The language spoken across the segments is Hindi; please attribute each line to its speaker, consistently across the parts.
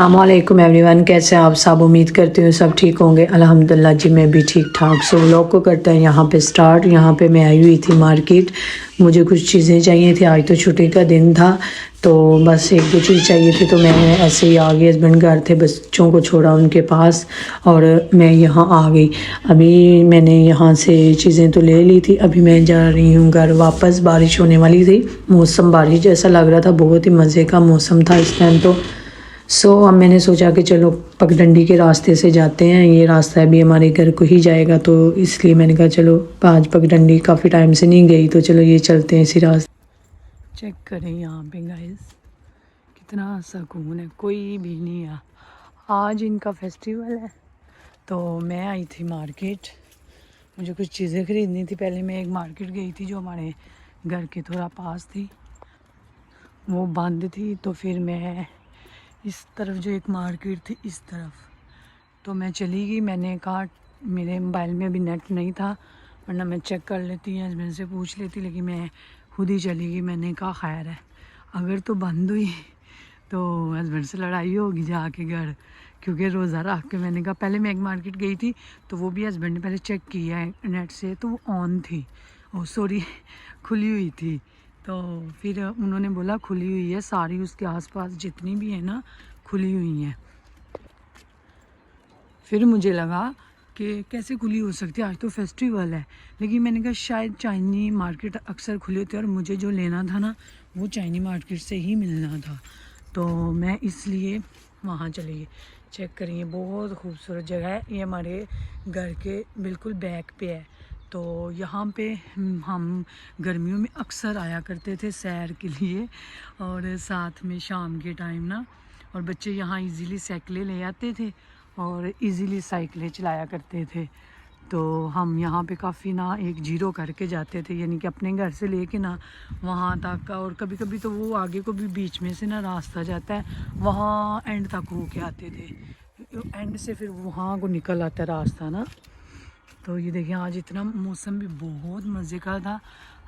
Speaker 1: अस्सलामुअलैकुम एवरीवन, कैसे हैं आप सब। उम्मीद करती हूँ सब ठीक होंगे। अल्हम्दुलिल्लाह जी, मैं भी ठीक ठाक। सो व्लॉग को करते हैं यहाँ पे स्टार्ट। यहाँ पे मैं आई हुई थी मार्केट, मुझे कुछ चीज़ें चाहिए थी। आज तो छुट्टी का दिन था तो बस एक दो चीज़ चाहिए थी, तो मैं ऐसे ही आ गई। हस्बैंड घर थे, बच्चों को छोड़ा उनके पास और मैं यहाँ आ गई। अभी मैंने यहाँ से चीज़ें तो ले ली थी, अभी मैं जा रही हूँ घर वापस। बारिश होने वाली थी, मौसम बारिश जैसा लग रहा था, बहुत ही मज़े का मौसम था इस टाइम तो। अब मैंने सोचा कि चलो पगडंडी के रास्ते से जाते हैं। ये रास्ता अभी हमारे घर को ही जाएगा, तो इसलिए मैंने कहा चलो आज पगडंडी काफ़ी टाइम से नहीं गई, तो चलो ये चलते हैं इसी रास्ते। चेक करें यहाँ पे गाइस, कितना सुकून है, कोई भी नहीं है। आज इनका फेस्टिवल है तो मैं आई थी मार्केट, मुझे कुछ चीज़ें ख़रीदनी थी। पहले मैं एक मार्केट गई थी जो हमारे घर के थोड़ा पास थी, वो बंद थी। तो फिर मैं इस तरफ, जो एक मार्केट थी इस तरफ, तो मैं चली गई। मैंने कहा मेरे मोबाइल में अभी नेट नहीं था, वरना मैं चेक कर लेती, हस्बैंड से पूछ लेती, लेकिन मैं खुद ही चली गई। मैंने कहा खैर है, अगर तो बंद हुई तो हस्बैंड से लड़ाई होगी जाके घर, क्योंकि रोज़ा रख के। मैंने कहा पहले मैं एक मार्केट गई थी तो वो भी हस्बैंड ने पहले चेक किया है नेट से, तो वो ऑन थी, ओ सॉरी खुली हुई थी। तो फिर उन्होंने बोला खुली हुई है सारी, उसके आसपास जितनी भी है ना खुली हुई हैं। फिर मुझे लगा कि कैसे खुली हो सकती है, आज तो फेस्टिवल है। लेकिन मैंने कहा शायद चाइनी मार्केट अक्सर खुले होते हैं और मुझे जो लेना था ना वो चाइनी मार्केट से ही मिलना था, तो मैं इसलिए वहाँ चली गई। चेक करिए, बहुत खूबसूरत जगह है। ये हमारे घर के बिल्कुल बैक पे है, तो यहाँ पे हम गर्मियों में अक्सर आया करते थे सैर के लिए, और साथ में शाम के टाइम ना, और बच्चे यहाँ इजीली साइकिलें ले आते थे और इजीली साइकिलें चलाया करते थे। तो हम यहाँ पे काफ़ी ना एक जीरो करके जाते थे, यानी कि अपने घर से लेके ना वहाँ तक, और कभी कभी तो वो आगे को भी बीच में से ना रास्ता जाता है, वहाँ एंड तक हो के आते थे। एंड से फिर वहाँ को निकल आता है रास्ता ना। तो ये देखिए, आज इतना मौसम भी बहुत मज़े का था,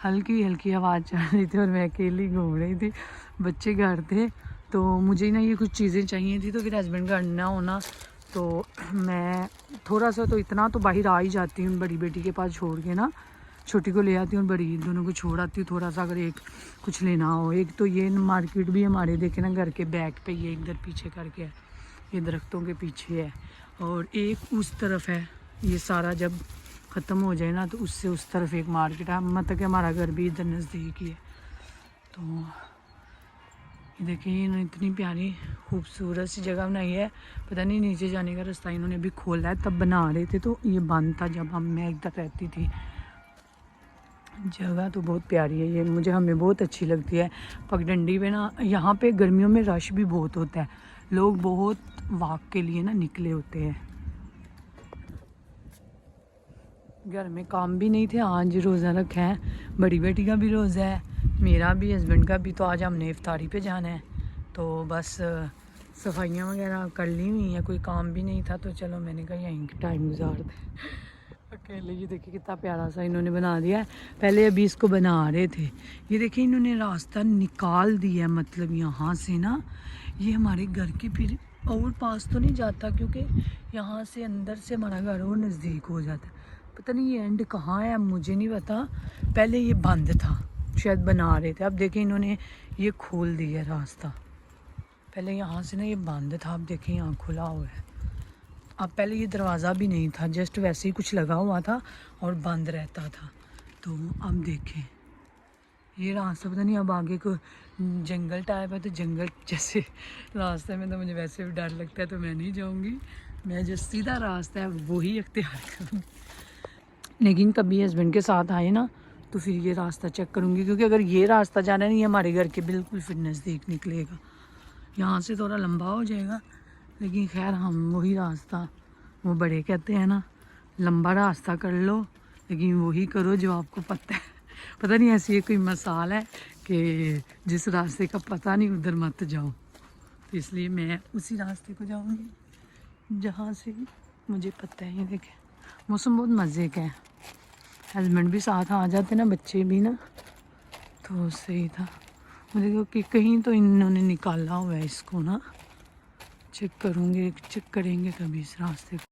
Speaker 1: हल्की हल्की आवाज़ चल रही थी और मैं अकेली घूम रही थी, बच्चे घर थे। तो मुझे ना ये कुछ चीज़ें चाहिए थी, तो फिर हस्बैंड घर ना होना, तो मैं थोड़ा सा तो इतना तो बाहर आ ही जाती हूँ, बड़ी बेटी के पास छोड़ के ना, छोटी को ले आती हूँ और बड़ी दोनों को छोड़ आती हूँ थोड़ा सा, अगर एक कुछ लेना हो। एक तो ये मार्केट भी हमारे देखे ना घर के बैक पे, ये इधर पीछे करके है, ये दरख्तों के पीछे है, और एक उस तरफ है। ये सारा जब ख़त्म हो जाए ना तो उससे उस तरफ एक मार्केट है, मतलब कि हमारा घर भी इधर नज़दीक ही है। तो ये देखिए, इन्होंने इतनी प्यारी खूबसूरत सी जगह बनाई है। पता नहीं नीचे जाने का रास्ता इन्होंने अभी खोला है, तब बना रहे थे तो ये बंद था जब मैं इधर रहती थी। जगह तो बहुत प्यारी है ये, मुझे हमें बहुत अच्छी लगती है। पगडंडी पे ना, यहाँ पे गर्मियों में रश भी बहुत होता है, लोग बहुत वॉक के लिए ना निकले होते हैं। घर में काम भी नहीं थे, आज रोज़ा रखा है, बड़ी बेटी का भी रोज़ा है, मेरा भी, हस्बैंड का भी। तो आज हमने इफ्तारी पे जाना है, तो बस सफाइयाँ वगैरह कर ली हुई हैं, कोई काम भी नहीं था, तो चलो मैंने कहा यहीं टाइम गुजार दे अकेले। ये देखिए कितना प्यारा सा इन्होंने बना दिया है, पहले अभी इसको बना रहे थे। ये देखिए इन्होंने रास्ता निकाल दिया, मतलब यहाँ से ना, ये हमारे घर के फिर और पास तो नहीं जाता, क्योंकि यहाँ से अंदर से हमारा घर और नज़दीक हो जाता है। पता नहीं ये एंड कहाँ है, मुझे नहीं पता। पहले ये बंद था, शायद बना रहे थे, अब देखें इन्होंने ये खोल दिया रास्ता। पहले यहाँ से ना ये बंद था, अब देखें यहाँ खुला हुआ है। अब पहले ये दरवाज़ा भी नहीं था, जस्ट वैसे ही कुछ लगा हुआ था और बंद रहता था। तो अब देखें ये रास्ता, पता नहीं अब आगे को जंगल टाइप है, तो जंगल जैसे रास्ते में तो मुझे वैसे भी डर लगता है, तो मैं नहीं जाऊँगी। मैं जो सीधा रास्ता है वही अख्तियार करूँगी, लेकिन कभी हस्बैंड के साथ आए ना तो फिर ये रास्ता चेक करूँगी, क्योंकि अगर ये रास्ता जाना नहीं, हमारे घर के बिल्कुल फिर नज़दीक निकलेगा। यहाँ से थोड़ा लंबा हो जाएगा, लेकिन खैर हम वही रास्ता, वो बड़े कहते हैं ना, लंबा रास्ता कर लो लेकिन वही करो जो आपको पता है। पता नहीं ऐसी कोई मसाल है कि जिस रास्ते का पता नहीं उधर मत जाओ, तो इसलिए मैं उसी रास्ते को जाऊँगी जहाँ से मुझे पता है। ये देखें मौसम बहुत मज़े का है, हस्बैंड भी साथ आ जाते ना, बच्चे भी ना, तो सही था। मुझे देखो कि कहीं तो इन्होंने निकाला हुआ है इसको ना, चेक करेंगे कभी इस रास्ते को।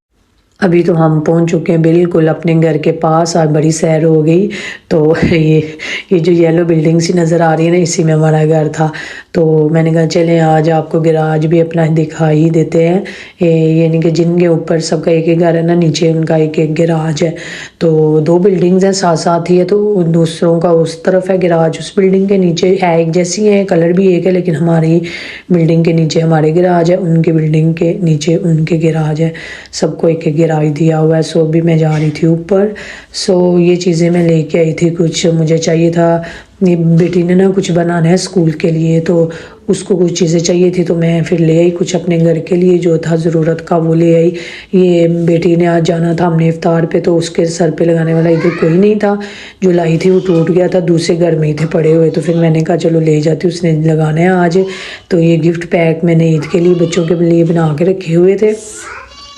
Speaker 1: अभी तो हम पहुंच चुके हैं बिल्कुल अपने घर के पास। आज बड़ी सैर हो गई। तो ये जो येलो बिल्डिंग सी नज़र आ रही है ना, इसी में हमारा घर था। तो मैंने कहा चलें आज आपको गिराज भी अपना दिखा ही देते हैं। यानी कि जिनके ऊपर सबका एक एक घर है ना, नीचे उनका एक एक गिराज है। तो 2 बिल्डिंग्स हैं साथ साथ ही है। तो दूसरों का उस तरफ है गिराज, उस बिल्डिंग के नीचे है, एक जैसी है, कलर भी एक है, लेकिन हमारी बिल्डिंग के नीचे हमारे गिराज है, उनके बिल्डिंग के नीचे उनके गिराज है। सबको एक एक गिराज दिया हुआ है। सो अभी मैं जा रही थी ऊपर। सो ये चीज़ें मैं लेके आई थी, कुछ मुझे चाहिए था। ये बेटी ने ना कुछ बनाना है स्कूल के लिए, तो उसको कुछ चीज़ें चाहिए थी, तो मैं फिर ले आई कुछ अपने घर के लिए जो था ज़रूरत का, वो ले आई। ये बेटी ने आज जाना था हमने इफ्तार पे, तो उसके सर पे लगाने वाला इधर कोई नहीं था। जो लाई थी वो टूट गया था, दूसरे घर में ही थे पड़े हुए। तो फिर मैंने कहा चलो ले जाती, उसने लगाना है आज। तो ये गिफ्ट पैक मैंने ईद के लिए बच्चों के लिए बना के रखे हुए थे,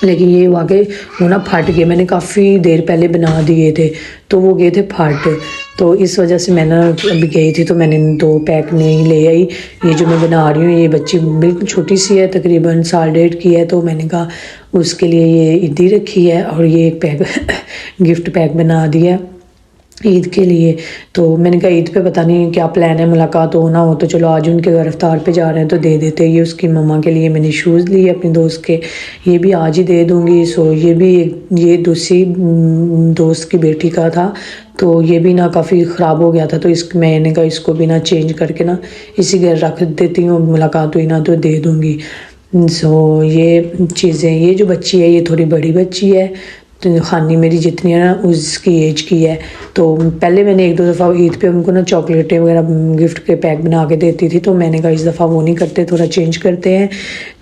Speaker 1: लेकिन ये वाकई वो ना फट गए। मैंने काफ़ी देर पहले बना दिए थे, तो वो गए थे फट। तो इस वजह से मैंने अभी गई थी तो मैंने 2 पैक नहीं ले आई। ये जो मैं बना रही हूँ, ये बच्ची बिल्कुल छोटी सी है, तकरीबन 1.5 की है। तो मैंने कहा उसके लिए ये ईदी रखी है, और ये एक पैक गिफ्ट पैक बना दिया ईद के लिए। तो मैंने कहा ईद पे पता नहीं क्या प्लान है, मुलाकात हो ना हो, तो चलो आज उनके घर इफ्तार पे जा रहे हैं तो दे देते। ये उसकी मम्मा के लिए मैंने शूज़ लिए अपनी दोस्त के, ये भी आज ही दे दूँगी। सो ये भी ये दूसरी दोस्त की बेटी का था, तो ये भी ना काफ़ी ख़राब हो गया था। तो मैंने कहा इसको भी ना चेंज करके ना इसी घर रख देती हूँ, मुलाकात हुई ना तो दे दूँगी। सो ये चीज़ें, ये जो बच्ची है ये थोड़ी बड़ी बच्ची है, तो खानी मेरी जितनी है ना उसकी एज की है। तो पहले मैंने 1-2 दफ़ा ईद पे उनको ना चॉकलेटें वगैरह गिफ्ट के पैक बना के देती थी, तो मैंने कहा इस दफ़ा वो नहीं करते, थोड़ा चेंज करते हैं।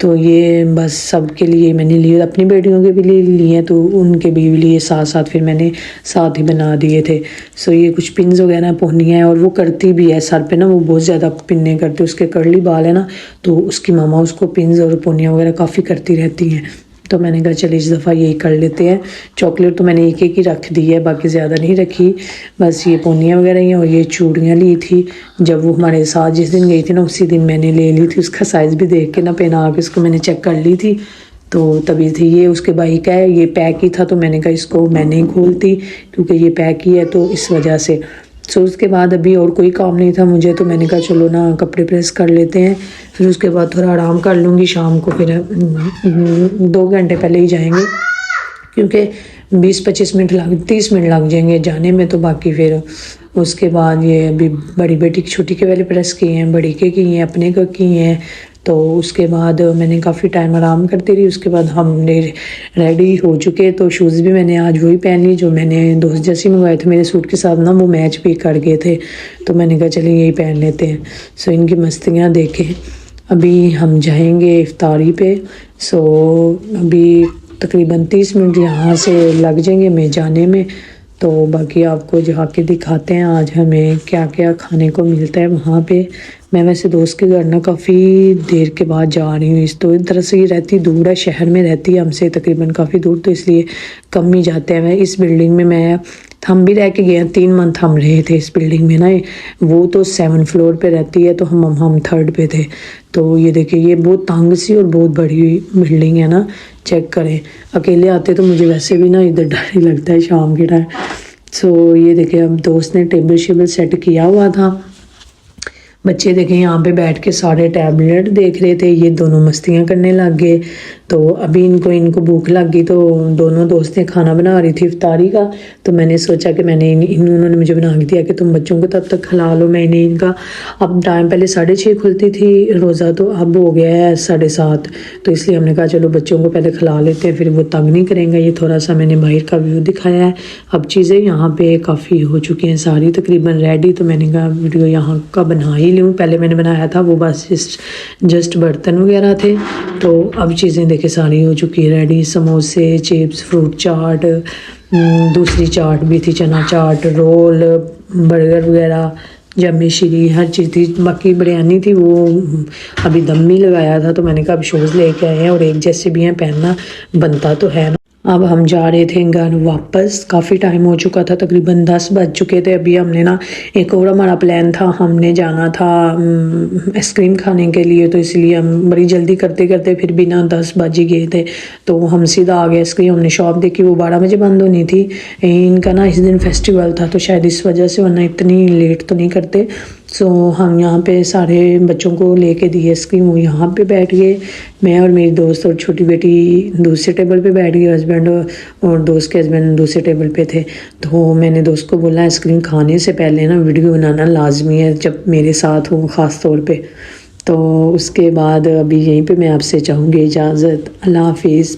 Speaker 1: तो ये बस सबके लिए मैंने लिए, अपनी बेटियों के भी लिए हैं, तो उनके भी लिए साथ साथ फिर मैंने साथ ही बना दिए थे। सो ये कुछ पिन्स वगैरह पोनियाँ हैं, और वो करती भी है सर पे ना, वो बहुत ज़्यादा पिन्ने करती है। उसके कर्ली बाल है ना, तो उसकी मामा उसको पिन्स और पोनियाँ वगैरह काफ़ी करती रहती हैं। तो मैंने कहा चलिए इस दफ़ा यही कर लेते हैं। चॉकलेट तो मैंने एक एक ही रख दी है, बाकी ज़्यादा नहीं रखी। बस ये पोनियाँ वगैरह ही, और ये चूड़ियाँ ली थी जब वो हमारे साथ जिस दिन गई थी ना, उसी दिन मैंने ले ली थी। उसका साइज़ भी देख के ना पहना के उसको मैंने चेक कर ली थी, तो तभी थी। ये उसके भाई का है, ये पैक ही था, तो मैंने कहा इसको मैं नहीं खोलती क्योंकि ये पैक ही है, तो इस वजह से। सो उसके बाद अभी और कोई काम नहीं था मुझे, तो मैंने कहा चलो ना कपड़े प्रेस कर लेते हैं, फिर उसके बाद थोड़ा आराम कर लूँगी शाम को। फिर 2 घंटे पहले ही जाएंगे, क्योंकि 20-25 मिनट 30 मिनट लग जाएंगे जाने में। तो बाकी फिर उसके बाद ये अभी बड़ी बेटी की छोटी के वाले प्रेस किए हैं, बड़ी के किए हैं, अपने को किए हैं। तो उसके बाद मैंने काफ़ी टाइम आराम करती रही। उसके बाद हमने रेडी हो चुके, तो शूज़ भी मैंने आज वही पहन ली जो मैंने दोस्त जैसे मंगवाए थे मेरे सूट के साथ ना, वो मैच भी कर गए थे। तो मैंने कहा चलिए यही पहन लेते हैं। सो इनकी मस्तियाँ देखें। अभी हम जाएंगे इफ्तारी पे। सो अभी तकरीबन 30 मिनट यहाँ से लग जाएंगे हमें जाने में। तो बाकी आपको जाके दिखाते हैं आज हमें क्या क्या खाने को मिलता है वहाँ पे। मैं वैसे दोस्त के घर ना काफ़ी देर के बाद जा रही हूँ। इस तो एक तरह से ये रहती दूर है, शहर में रहती है हमसे तकरीबन काफ़ी दूर, तो इसलिए कम ही जाते हैं। मैं इस बिल्डिंग में हम भी रह के गए हैं, 3 मंथ हम रहे थे इस बिल्डिंग में ना। वो तो 7 फ्लोर पे रहती है, तो हम 3rd पे थे। तो ये देखिए ये बहुत तंग सी और बहुत बड़ी बिल्डिंग है ना, चेक करें। अकेले आते तो मुझे वैसे भी ना इधर डर ही लगता है शाम के टाइम। सो ये देखिए अब दोस्त ने टेबल शेबल सेट किया हुआ था। बच्चे देखें यहाँ पे बैठ के सारे टैबलेट देख रहे थे, ये दोनों मस्तियाँ करने लग गए। तो अभी इनको भूख लग गई, तो दोनों दोस्तें खाना बना रही थी इफ्तारी का। तो मैंने सोचा कि उन्होंने मुझे बना के दिया कि तुम बच्चों को तब तक खिला लो। मैंने इनका अब टाइम पहले 6:30 खुलती थी रोज़ा, तो अब हो गया है 7:30। तो इसलिए हमने कहा चलो बच्चों को पहले खिला लेते हैं, फिर वो तंग नहीं करेंगे। ये थोड़ा सा मैंने बाहर का व्यू दिखाया है। अब चीज़ें यहाँ पे काफ़ी हो चुकी हैं सारी तकरीबन रेडी, तो मैंने कहा वीडियो यहाँ का बना ही लूँ। पहले मैंने बनाया था वो बस जस्ट बर्तन वगैरह थे, तो अब चीज़ें देखे सारी हो चुकी है रेडी। समोसे, चिप्स, फ्रूट चाट, दूसरी चाट भी थी, चना चाट, रोल, बर्गर वगैरह, जम्मी श्री, हर चीज़ थी। बाकी बिरयानी थी, वो अभी दम ही लगाया था। तो मैंने कहा अब शूज़ लेके आए हैं और एक जैसे भी हैं, पहनना बनता तो है ना।
Speaker 2: अब हम जा रहे थे घर वापस। काफ़ी टाइम हो चुका था, तकरीबन 10 बज चुके थे। अभी हमने ना एक और हमारा प्लान था, हमने जाना था आइसक्रीम खाने के लिए, तो इसलिए हम बड़ी जल्दी करते करते फिर भी ना 10 बज ही गए थे। तो हम सीधा आ गए आइसक्रीम। हमने शॉप देखी, वो 12 बजे बंद होनी थी। इनका ना इस दिन फेस्टिवल था, तो शायद इस वजह से, वरना इतनी लेट तो नहीं करते। सो हम यहाँ पे सारे बच्चों को लेके दी आइसक्रीम, वो यहाँ पे बैठ गए। मैं और मेरी दोस्त और छोटी बेटी दूसरे टेबल पे बैठ गए, हस्बैंड और दोस्त के हस्बैंड दूसरे टेबल पे थे। तो मैंने दोस्त को बोला आइसक्रीम खाने से पहले ना वीडियो बनाना लाजमी है, जब मेरे साथ हो ख़ास तौर पे। तो उसके बाद अभी यहीं पे मैं आपसे चाहूँगी इजाज़त। अल्लाह हाफिज़।